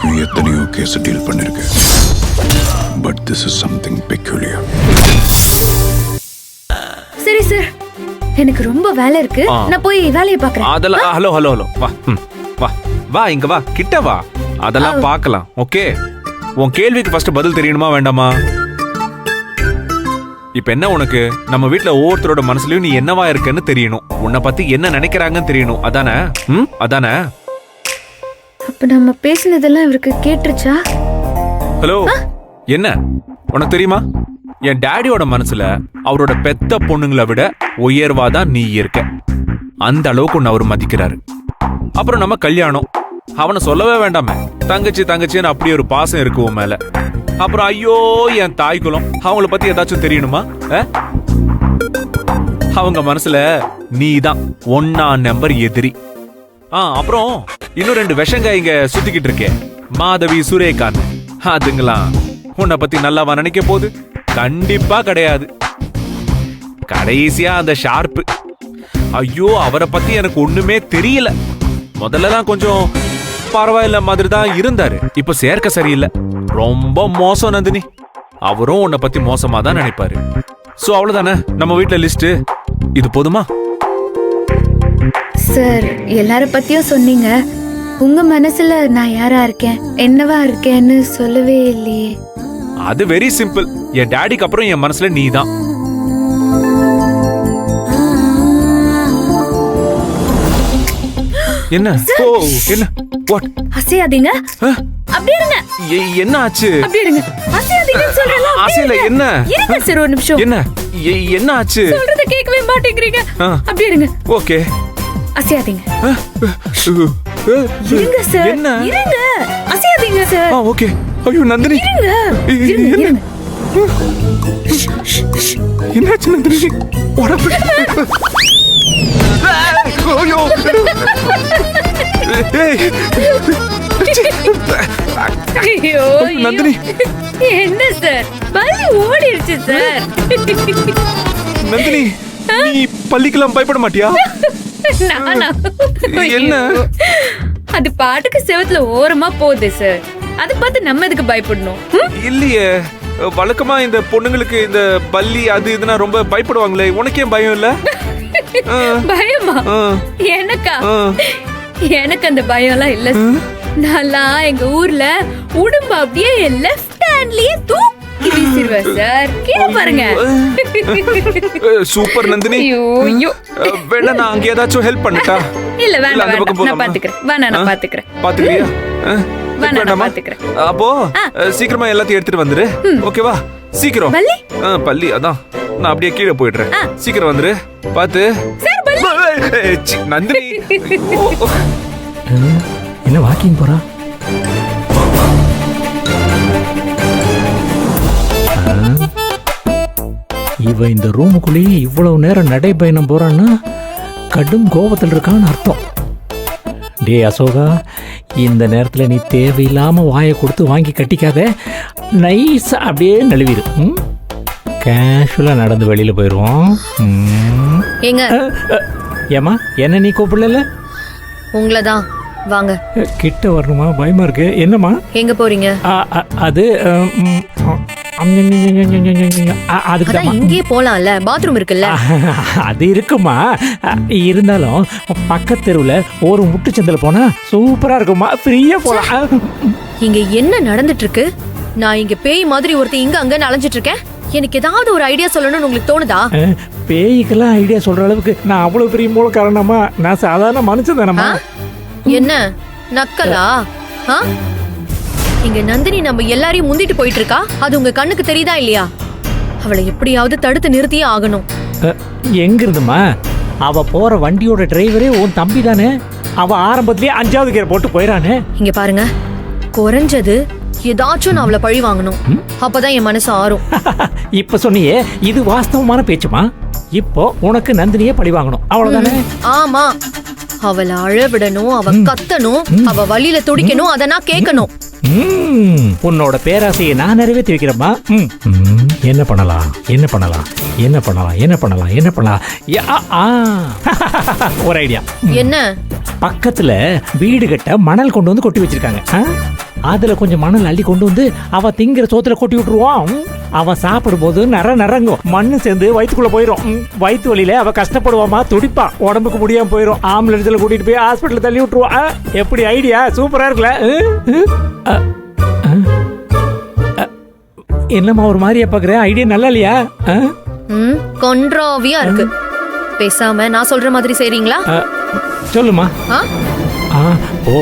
வரைக்கும் எத்தனையோ case deal பண்ணிருக்கேன். But this is something peculiar. சரி சார், எனக்கு ரொம்ப வேலை இருக்கு. நான் போய் வேலையை பார்க்கறேன். அதெல்லாம் ஹலோ ஹலோ ஹலோ வா வா வா இங்க வா கிட்ட வா. அதெல்லாம் பார்க்கலாம். ஓகே, உன் கேள்விக்கு ஃபர்ஸ்ட் பதில் தெரியணுமா வேண்டாமா? இப்ப என்ன உனக்கு நம்ம வீட்ல ஒவ்வொருத்தரோட மனசுலயும் நீ என்னவா இருக்கன்னு தெரியணும். உன்னை பத்தி என்ன நினைக்கிறாங்கன்னு தெரியணும். அதானே? அதானே? அப்ப நம்ம பேசினதெல்லாம் இவருக்கு கேட்டுருச்சா? ஹலோ, என்ன உனக்கு தெரியுமா? என் டாடியோட மனசுல அவரோட பெத்த பொண்ணுங்களை விட உயர்வாதான் நீ இருக்க. அந்த அளவுக்கு உன்னை அவர் மதிக்கிறாரு. அப்புறம் நம்ம கல்யாணம், அவனை சொல்லவே வேண்டாமே. தங்கச்சி தங்கச்சின்னு அப்படி ஒரு பாசம் இருக்கு உன் மேல. அப்புறம் ஐயோ என் தாய் குலம், அவங்கள பத்தி ஏதாச்சும் தெரியணுமா? அவங்க மனசுல நீ தான் 1ஆம் நம்பர் எதிரி. அப்புறம் இன்னும் 2 விஷங்க இங்க சுத்திக்கிட்டு இருக்கே, மாதவி சுரேகான். அதுங்களாம் உன்னை பத்தி நல்லாவா நினைக்க போகுது? கண்டிப்பா கிடையாது. கடைசியா அந்த ஷார்ப்பு, ஐயோ அவரை பத்தி எனக்கு ஒண்ணுமே தெரியல. முதல்லலாம் கொஞ்சம் பரவாயில்ல மாதிரி தான் இருந்தாரு. இப்ப சேர்க்க சரியில்லை, ரொம்ப மோசம் நந்தினி. அவரும் உன்னை பத்தி மோசமா தான் நினைப்பாரு. சோ அவ்வளவுதானே நம்ம வீட்டுல லிஸ்ட். இது போதுமா? சார், எல்லார பத்தியும் சொன்னீங்க. உங்க மனசுல நான் யாரா இருக்கேன், என்னவா இருக்கேன்னு சொல்லவே இல்லையே. அது வெரி சிம்பிள். என் டாடிக்கு அப்புறம் என் மனசுல நீ தான். என்ன? ஓ என்ன? வாட்? அசையாதீங்க. அப்படியே இருங்க. என்ன ஆச்சு? அப்படியே இருங்க. அசையாதீங்கன்னு சொல்றேன்ல. அசையல என்ன? இருங்க சார் ஒரு நிமிஷம். என்ன? என்ன ஆச்சு? சொல்றத கேட்கவே மாட்டேங்கிறீங்க. அப்படியே இருங்க. ஓகே. அசையாதீங்க. இருங்க சார். என்ன? இருங்க. அசையாதீங்க சார். ஓகே. ஐயோ நந்தினி. இருங்க. இருங்க. என்னாச்சு நந்தினி? ஐயோ. ஐயோ நந்தினி. என்ன சார், பல்லி ஓடிடுச்சு சார். நந்தினி, நீ பள்ளிக்கெல்லாம் பயப்பட மாட்டியா? நானா? என்ன? அது பாட்டுக்கு செவத்துல ஓரமா போகுது சார். அதை பார்த்து நம்ம எதுக்கு பயப்படணும்? இல்லையே, வழக்கமா இந்த பொண்ணுங்களுக்கு இந்த பல்லி அது இதுனா ரொம்ப பயப்படுவாங்களே. உனக்கு ஏன் பயம் இல்ல? பயமா? எனக்கா? எனக்கு அந்த பயம் எல்லாம் இல்ல. நான் எங்க ஊர்ல உடம்பு அப்படியே லெஃப்ட் ஹேண்ட்லயே தூக்கி வீசிடுவேன் சார். கீழே பாருங்க. சூப்பர் நந்தினி. வேணா நான் அங்க ஏதாச்சும் ஹெல்ப் பண்ணட்டா? இல்ல வேண்டாம், நான் பாத்துக்கிறேன். வேணா நான் பாத்துக்கிறேன். பாத்துக்கிறியா? பாத்துக்கிறேன். அப்போ சீக்கிரமா எல்லாத்தையும் எடுத்துட்டு வந்துரு. ஓகேவா? சீக்கிரம். பள்ளி அதான், நான் அப்படியே கீழே போயிடுறேன். சீக்கிரம் வந்துரு. பாத்து. நந்தினி என்ன வாக்கிங் போறா? இவ இந்த ரூமுக்குள்ளேயே இவ்வளவு நேரம் நடைபயணம் போறான்னா கடும் கோபத்தில் இருக்கான்னு அர்த்தம். டே அசோகா, இந்த நேரத்தில் நீ தேவையில்லாம வாயை கொடுத்து வாங்கி கட்டிக்காத. நைஸா அப்படியே நழுவிடு. கேஷுவலா நடந்து வெளியில போயிடுவோம். ஏமா என்ன நீ கூப்பிடல? உங்களதான். வாங்க. கிட்ட வரணுமா? பயமா இருக்கு. என்னம்மா? எங்க போறீங்க? அது அதுக்கு இங்கே போலாம்ல, பாத்ரூம் இருக்குல்ல. அது இருக்குமா, இருந்தாலும் பக்கத்து தெருவுல ஒரு முட்டுச்சந்தில போனா சூப்பரா இருக்குமா, ஃப்ரீயா போலாம். இங்க என்ன நடந்துட்டு இருக்கு? நான் இங்க பேய் மாதிரி ஒருத்தர் இங்க அங்க அலைஞ்சிட்டு இருக்கேன். எனக்கு ஏதாவது ஒரு ஐடியா சொல்லணும்னு உங்களுக்கு தோணுதா? பேய்க்கெல்லாம் ஐடியா சொல்ற அளவுக்கு நான் அவ்வளவு பெரிய மூலக்காரணமா? நான் சாதாரண மனுஷன் தானம்மா. என்ன நக்கலா? இங்க நந்தினி நம்ம எல்லாரையும் முந்திட்டு போயிட்டு இருக்கா. அது உங்க கண்ணுக்கு தெரியுதா இல்லையா? அவளை எப்படியாவது தடுத்து நிறுத்தியே ஆகணும். எங்க இருந்துமா? அவ போற வண்டியோட டிரைவரே உன் தம்பி தானே. அவ ஆரம்பத்திலேயே 5வது கியர் போட்டு போயிடானே. இங்க பாருங்க, குறைஞ்சது ஏதாச்சும் நான் அவளை பழி வாங்கணும். அப்பதான் என் மனசு ஆறும். இப்ப சொன்னியே, இது வாஸ்தவமான பேச்சுமா? இப்போ உனக்கு நந்தினியே பழி வாங்கணும், அவ்வளவுதானே? ஆமா, அவளை அழவிடணும், அவ கத்தணும், அவ வழியில துடிக்கணும், அத நான் கேட்கணும். உன்னோட பேராசையை நான் நிறைவேற்றி வைக்கிறேம்மா. என்ன பண்ணலாம், என்ன பண்ணலாம், என்ன பண்ணலாம், என்ன பண்ணலாம், என்ன பண்ணலாம்? ஒரு ஐடியா. என்ன? பக்கத்துல வீடு கட்ட மணல் கொண்டு வந்து கொட்டி வச்சிருக்காங்க. அதுல கொஞ்சம் மணல் அள்ளி கொண்டு வந்து அவன் திங்கிற சோத்துல கொட்டி விட்டுருவான். அவன் சாப்பிடும் போது நரங்கும், மண்ணு சேர்ந்து வயிற்றுக்குள்ள போயிடும். வயிற்று வலியில அவ கஷ்டப்படுவாமா, துடிப்பான், உடம்புக்கு முடியாம போயிடும். ஆம்புலன்ஸ்ல கூட்டிட்டு போய் ஹாஸ்பிட்டல் தள்ளி விட்டுருவான். எப்படி ஐடியா? சூப்பரா இருக்குல்ல? என்னம்மா ஒரு மாதிரியா பாக்குற? ஐடியா நல்லா இல்லையா? கொன்றாவியா இருக்கு. பேசாம நான் சொல்ற மாதிரி செய்றீங்களா? சொல்லுமா. ஓ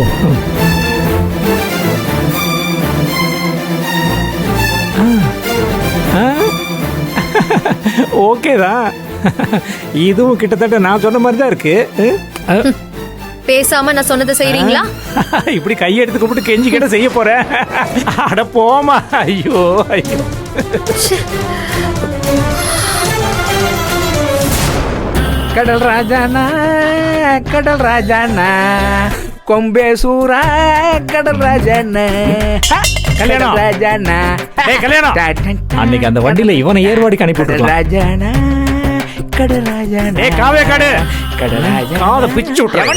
ஓகேதான். இதுவும் கிட்டத்தட்ட நான் சொன்ன மாதிரி தான் இருக்கு. பேசாம நான் சொன்னதை செய்றீங்களா? இப்படி கையெடுத்து கூப்பிட்டு கெஞ்சி கிட்ட செய்ய போறேன். அட போமா. ஐயோ ஐயோ. கடல் ராஜானா கடல் ராஜானா கொம்பேசூரா கடல் ராஜானா கல்யாணம் ராஜானா கல்யாணம். அன்னைக்கு அந்த வண்டியில இவனை ஏர்வாடிக்கு அனுப்பி ராஜானா கடல் ராஜானா காவே காடு கடல் ராஜா காதை பிச்சு விட்டுறேன்.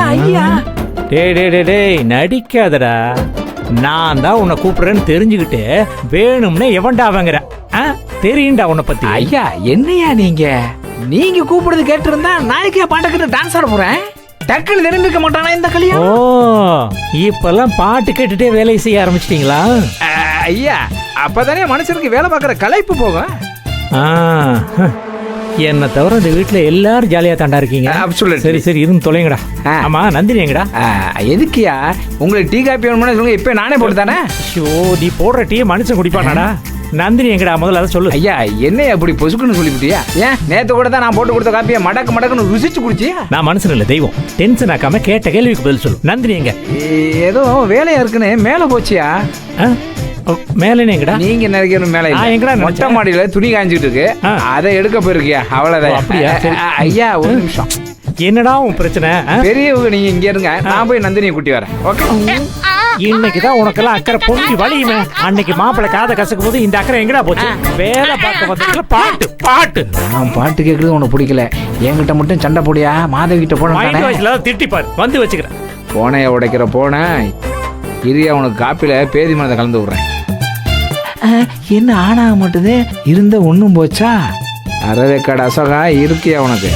ஐயா டேய் நடிக்காதடா. நான் தான் உன்னை கூப்பிடுறேன்னு தெரிஞ்சுக்கிட்டு வேணும்னே எவன்டா வாங்குற? தெரியும்டா உன்னை பத்தி. ஐயா என்னையா நீங்க கூப்பிடுறது கேட்டு இருந்தா நாளைக்கே பாட்டுக்கிட்டு டான்ஸ் ஆட போறேன். டக்குன்னு திரும்பிக்க மாட்டானா இந்த கல்யாணம்? ஓ இப்பெல்லாம் பாட்டு கேட்டுட்டே வேலையை செய்ய ஆரம்பிச்சிட்டீங்களா? ஐயா அப்பதானே மனுஷனுக்கு வேலை பார்க்கற களைப்பு போகும். என்ன தவிர இந்த வீட்டுல எல்லாரும் ஜாலியா தாண்டா இருக்கீங்க. சரி சரி இருந்து தொலைங்கடா. ஆமா நந்தினி எங்கடா? எதுக்கியா உங்களுக்கு டீ காப்பி வேணும்னு சொல்லுங்க, இப்ப நானே போட்டு தானே. நீ போடுற டீ மனுஷன் குடிப்பானாடா? நந்தினி எங்கடா முதல்ல அதை சொல்லு. ஐயா என்னையா அப்படி பொசுக்குன்னு சொல்லிவிட்டியா? ஏன் நேத்து கூட தான் நான் போட்டு கொடுத்த காப்பியை மடக்குன்னு ருசிச்சு குடிச்சியா? நான் மனுஷன் இல்ல தெய்வம். டென்ஷன் ஆக்காம கேட்ட கேள்விக்கு பதில் சொல்லு. நந்தினி எங்க? ஏதோ வேலையா இருக்குன்னு மேல போச்சியா? மேலே எங்கடா? நீங்க நினைக்கணும் மேல எங்கடா? மொட்டை மாடியில துணி காஞ்சிட்டு இருக்கு, அதை எடுக்க போயிருக்கியா? அவ்வளவுதான். அப்படியா? ஐயா ஒரு நிமிஷம். என்னடா உன் பிரச்சனை? பெரியவங்க நீங்க இங்க இருங்க, நான் போய் நந்தினியை கூட்டி வரேன். ஓகே. இன்னைக்குதான் உனக்கெல்லாம் அக்கறை பொங்கி வலியுமே. அன்னைக்கு மாப்பிள்ளை காதை கசக்கும் போது இந்த அக்கறை எங்கடா போச்சு? வேலை பார்க்க வந்ததுல பாட்டு பாட்டு. நான் பாட்டு கேட்கறது உனக்கு பிடிக்கல, என்கிட்ட மட்டும் சண்டை போடியா? மாதவி கிட்ட போன திட்டிப்பார் வந்து வச்சுக்கிறேன். போனைய உடைக்கிற போன இரியா உனக்கு காப்பில பேதி மனதை கலந்து விடுறேன். என்ன ஆனாக மாட்டுது? இருந்த ஒன்றும் போச்சா? அறவேக்காடு அசோகா இருக்கியா உனக்கு?